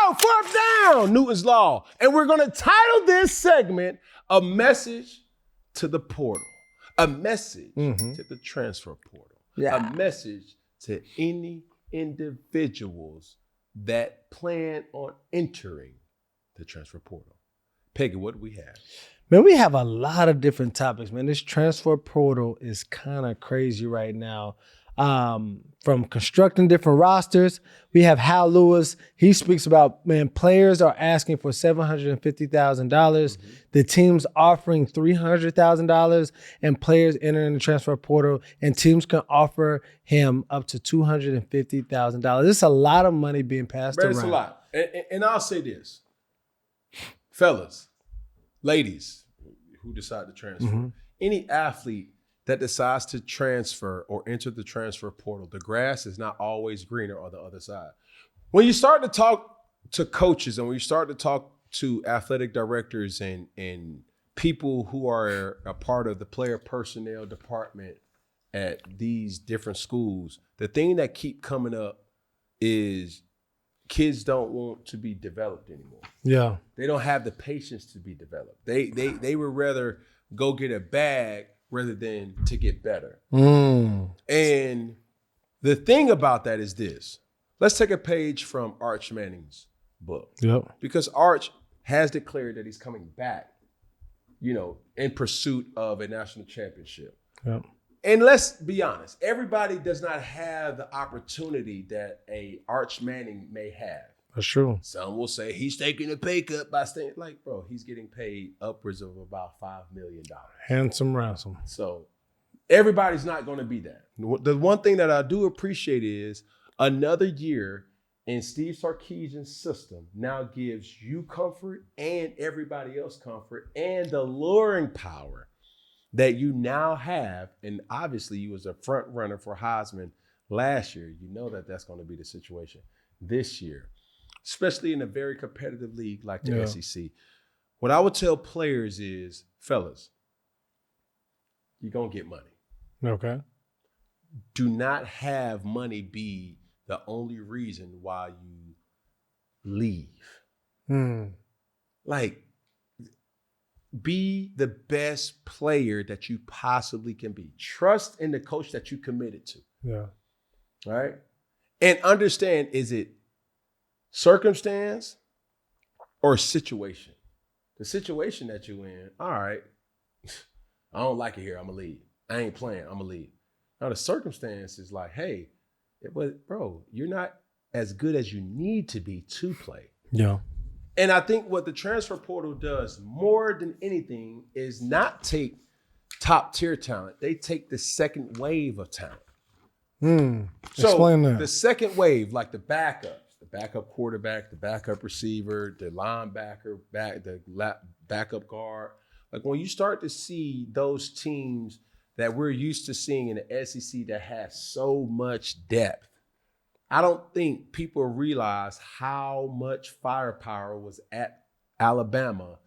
go, fourth down, Newton's Law. And we're going to title this segment, A Message to the Portal. A message to the transfer portal. A message to any individuals that plan on entering the transfer portal. Peggy, what do we have? Man, we have a lot of different topics, man. This transfer portal is kind of crazy right now. From constructing different rosters, we have Hal Lewis. He speaks about, man, players are asking for $750,000. The team's offering $300,000, and players entering the transfer portal, and teams can offer him up to $250,000. It's a lot of money being passed around. It's a lot. And I'll say this, fellas, ladies who decide to transfer, any athlete that decides to transfer or enter the transfer portal, the grass is not always greener on the other side. When you start to talk to coaches and when you start to talk to athletic directors and people who are a part of the player personnel department at these different schools, the thing that keep coming up is kids don't want to be developed anymore. Yeah. They don't have the patience to be developed. They would rather go get a bag rather than to get better. And the thing about that is this. Let's take a page from Arch Manning's book. Because Arch has declared that he's coming back, in pursuit of a national championship. And let's be honest, everybody does not have the opportunity that a Arch Manning may have. That's true. Some will say he's taking a pay cut by staying. Like, bro, he's getting paid upwards of about $5 million. Handsome ransom. So everybody's not going to be that. The one thing that I do appreciate is another year in Steve Sarkisian's system now gives you comfort and everybody else comfort and the luring power that you now have. And obviously you was a front runner for Heisman last year. You know that that's going to be the situation this year, especially in a very competitive league like the SEC. What I would tell players is, fellas, you're going to get money. Okay. Do not have money be the only reason why you leave. Like, be the best player that you possibly can be. Trust in the coach that you committed to. Yeah. All right? And understand, is it circumstance or situation? The situation that you in, all right, I don't like it here, I'm gonna leave. I ain't playing, I'm gonna leave. Now the circumstance is like, hey, bro, you're not as good as you need to be to play. Yeah. And I think what the transfer portal does more than anything is not take top tier talent. They take the second wave of talent. So explain that. The second wave, like the backups, the backup quarterback, the backup receiver, the linebacker, the backup guard. Like when you start to see those teams that we're used to seeing in the SEC that has so much depth, I don't think people realize how much firepower was at Alabama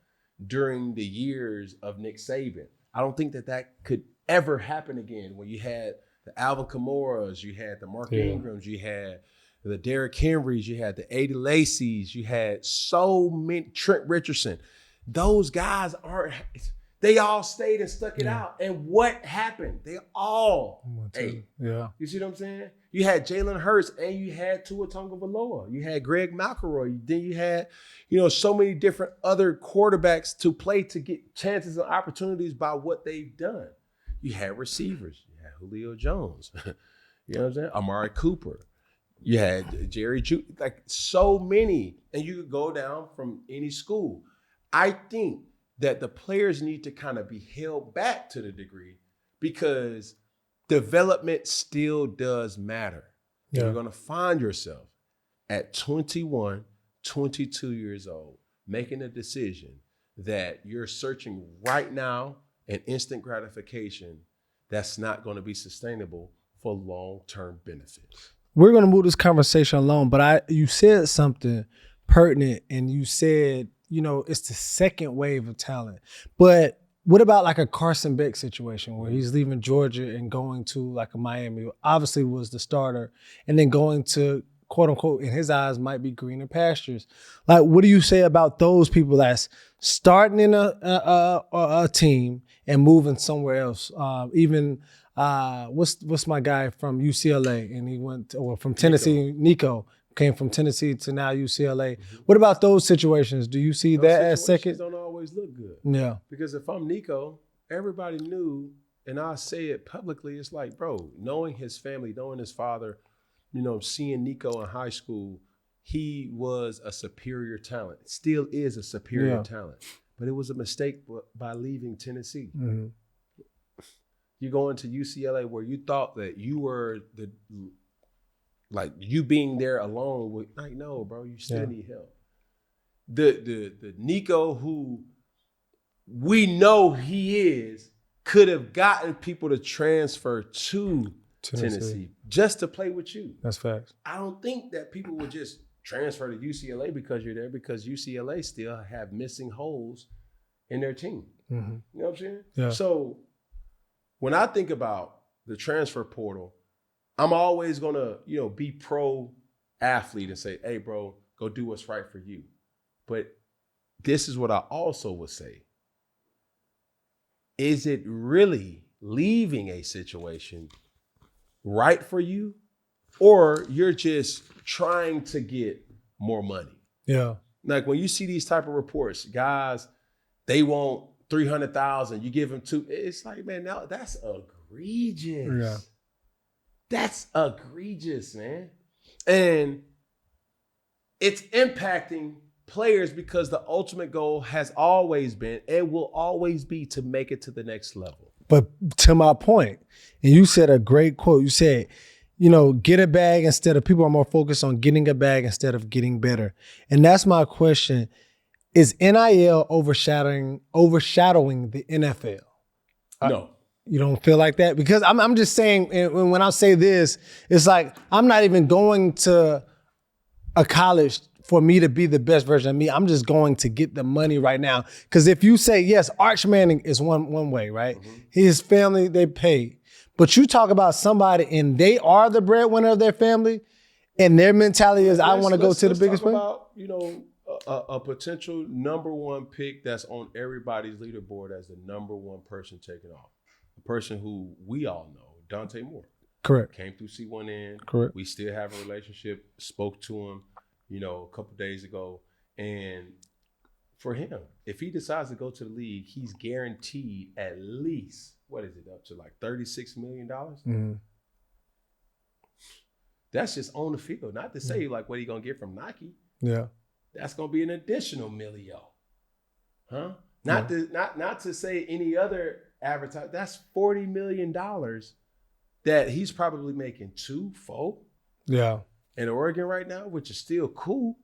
during the years of Nick Saban. I don't think that could ever happen again when you had the Alvin Kamoras, you had the Mark Ingrams, you had the Derrick Henrys, you had the Eddie Lacy's, you had so many, Trent Richardson. Those guys they all stayed and stuck it out. And what happened? They all ate. Yeah. You see what I'm saying? You had Jalen Hurts and you had Tua Tagovailoa. You had Greg McElroy. Then you had, so many different other quarterbacks to play to get chances and opportunities by what they've done. You had receivers. You had Julio Jones. You know what I'm saying? Amari Cooper. You had Jerry Judy. Like so many. And you could go down from any school. I think that the players need to kind of be held back to the degree because development still does matter. Yeah. You're going to find yourself at 21, 22 years old, making a decision that you're searching right now and instant gratification that's not going to be sustainable for long-term benefits. We're going to move this conversation along, but you said something pertinent and you said, it's the second wave of talent. But what about like a Carson Beck situation where he's leaving Georgia and going to like a Miami, obviously was the starter, and then going to quote unquote, in his eyes, might be greener pastures. Like, what do you say about those people that's starting in a team and moving somewhere else? Even what's my guy from UCLA, and he went from Tennessee. Nico came from Tennessee to now UCLA. Mm-hmm. What about those situations? Do you see that as second? Don't always look good. Yeah, because if I'm Nico, everybody knew, and I say it publicly. It's like, bro, knowing his family, knowing his father, seeing Nico in high school, he was a superior talent. Still is a superior talent, but it was a mistake by leaving Tennessee. Mm-hmm. You go into UCLA where you thought that you were you being there alone with, like, no, bro, you still need help. The Nico who we know he is could have gotten people to transfer to Tennessee just to play with you. That's facts. I don't think that people would just transfer to UCLA because you're there, because UCLA still have missing holes in their team. Mm-hmm. You know what I'm saying? Yeah. So when I think about the transfer portal, I'm always gonna, be pro athlete and say, hey, bro, go do what's right for you. But this is what I also would say. Is it really leaving a situation right for you, or you're just trying to get more money? Yeah. Like when you see these type of reports, guys, they want 300,000. You give them two. It's like, man, now that's egregious. Yeah. That's egregious, man. And it's impacting players because the ultimate goal has always been and will always be to make it to the next level. But to my point, and you said a great quote, you said, get a bag instead of, people are more focused on getting a bag instead of getting better. And that's my question. Is NIL overshadowing the NFL? No. You don't feel like that? Because I'm just saying, when I say this, it's like I'm not even going to a college for me to be the best version of me. I'm just going to get the money right now. Because if you say, yes, Arch Manning is one way, right? Mm-hmm. His family, they pay. But you talk about somebody and they are the breadwinner of their family, and their mentality is, I want to go to the biggest one. About, a potential number one pick that's on everybody's leaderboard as the number one person taken off. A person who we all know, Dante Moore. Correct. Came through C1N. Correct. We still have a relationship. Spoke to him, a couple days ago. And for him, if he decides to go to the league, he's guaranteed at least, what is it, up to like $36 million? Mm-hmm. That's just on the field. Not to say like what he gonna get from Nike. Yeah. That's gonna be an additional millio. Huh? Not to say any other advertise. That's $40 million that he's probably making 2-4. Yeah. In Oregon right now, which is still cool.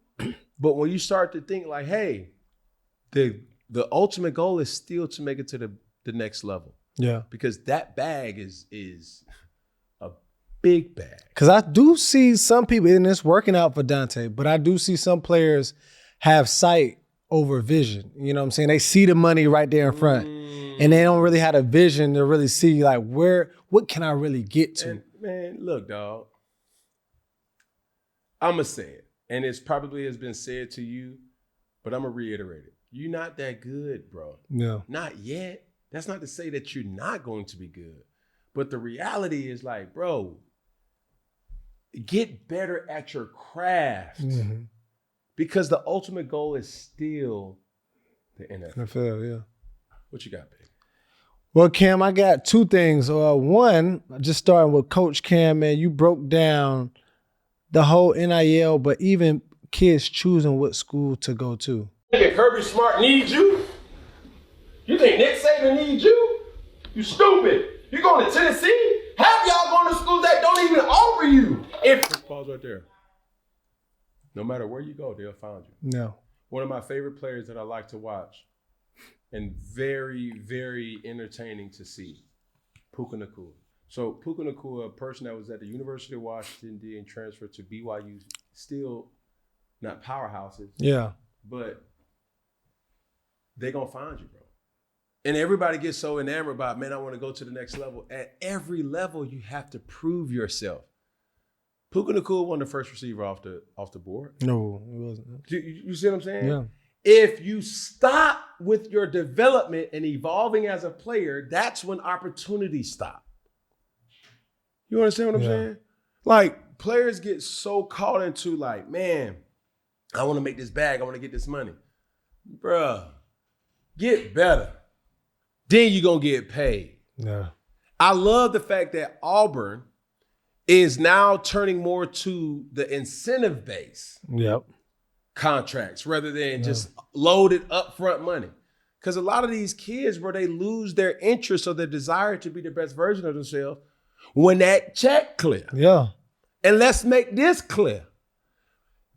But when you start to think like, hey, the ultimate goal is still to make it to the next level. Yeah. Because that bag is a big bag. Because I do see some people, and it's working out for Dante, but I do see some players have sight over vision. You know what I'm saying? They see the money right there in front. And they don't really have a vision to really see like what can I really get to? And, man, look, dog. I'm going to say it. And it's probably has been said to you, but I'm going to reiterate it. You're not that good, bro. No. Not yet. That's not to say that you're not going to be good. But the reality is like, bro, get better at your craft. Mm-hmm. Because the ultimate goal is still the NFL. Yeah. What you got, babe? Well, Cam, I got two things. One, just starting with Coach Cam, man, you broke down the whole NIL, but even kids choosing what school to go to. You think Kirby Smart needs you? You think Nick Saban needs you? You stupid. You going to Tennessee? Half y'all going to schools that don't even offer you. Pause right there. No matter where you go, they'll find you. No. One of my favorite players that I like to watch and very, very entertaining to see, Puka Nacua. So Puka Nacua, a person that was at the University of Washington, D.C. transferred to BYU, still not powerhouses. Yeah. But they're going to find you, bro. And everybody gets so enamored about, man, I want to go to the next level. At every level, you have to prove yourself. Puka Nacua wasn't the first receiver off the board. No, it wasn't. You see what I'm saying? Yeah. If you stop with your development and evolving as a player, that's when opportunities stop. You understand what I'm saying? Like, players get so caught into like, man, I want to make this bag. I want to get this money. Bruh, get better. Then you're going to get paid. Yeah. I love the fact that Auburn is now turning more to the incentive base Yep. contracts rather than just loaded upfront money. Because a lot of these kids, bro, they lose their interest or their desire to be the best version of themselves when that check clear. Yeah. And let's make this clear.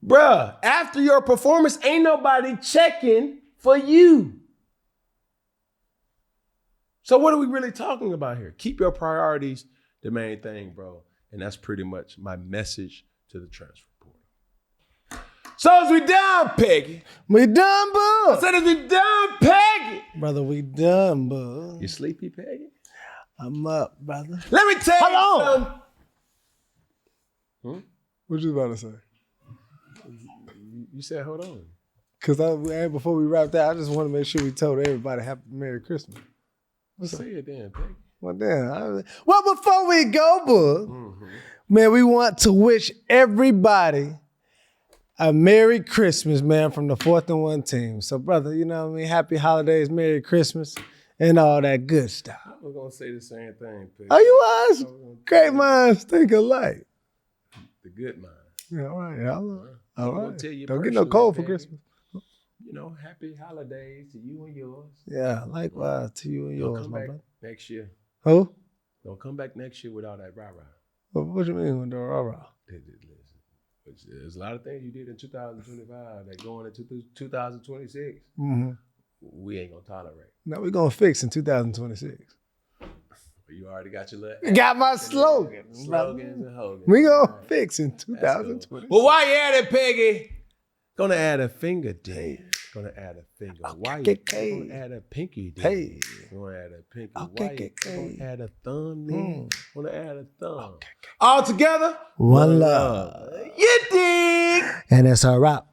Bruh, after your performance, ain't nobody checking for you. So what are we really talking about here? Keep your priorities the main thing, bro. And that's pretty much my message to the transfer portal. So as we done, Peggy. We done, bud. I said as we done, Peggy. Brother, we done, bud. You sleepy, Peggy? I'm up, brother. Let me tell you something. What you about to say? You said hold on. Because before we wrap that, I just want to make sure we told everybody Happy Merry Christmas. Say it then, Peggy. Well, damn. Well, before we go, bud, man, we want to wish everybody a Merry Christmas, man, from the 4th and 1 team. So, brother, you know what I mean? Happy holidays, Merry Christmas, and all that good stuff. I was going to say the same thing, Peggy. Oh, you was? Great minds think alike. The good mind. Yeah, all right. All right. Tell you Don't get no cold for Peggy, Christmas. You know, happy holidays to you and yours. Yeah, likewise to you and Don't yours, come my back brother. next year. Who? Don't come back next year without that rah-rah. What you mean with the rah-rah? Listen, there's a lot of things you did in 2025 that going into 2026. Mm-hmm. We ain't gonna tolerate. No, we're going to fix in 2026. You already got your little Got my slogan. slogans and hogans. We going to fix in 2026. Cool. Well, why you at it, Peggy? Gonna add a finger day. Gonna add a finger. Why you gonna add a pinky day? Hey. Gonna add a pinky. Okay, Why you gonna add a thumb? Gonna add a thumb. Okay. All together. One love. You dig? And that's our wrap.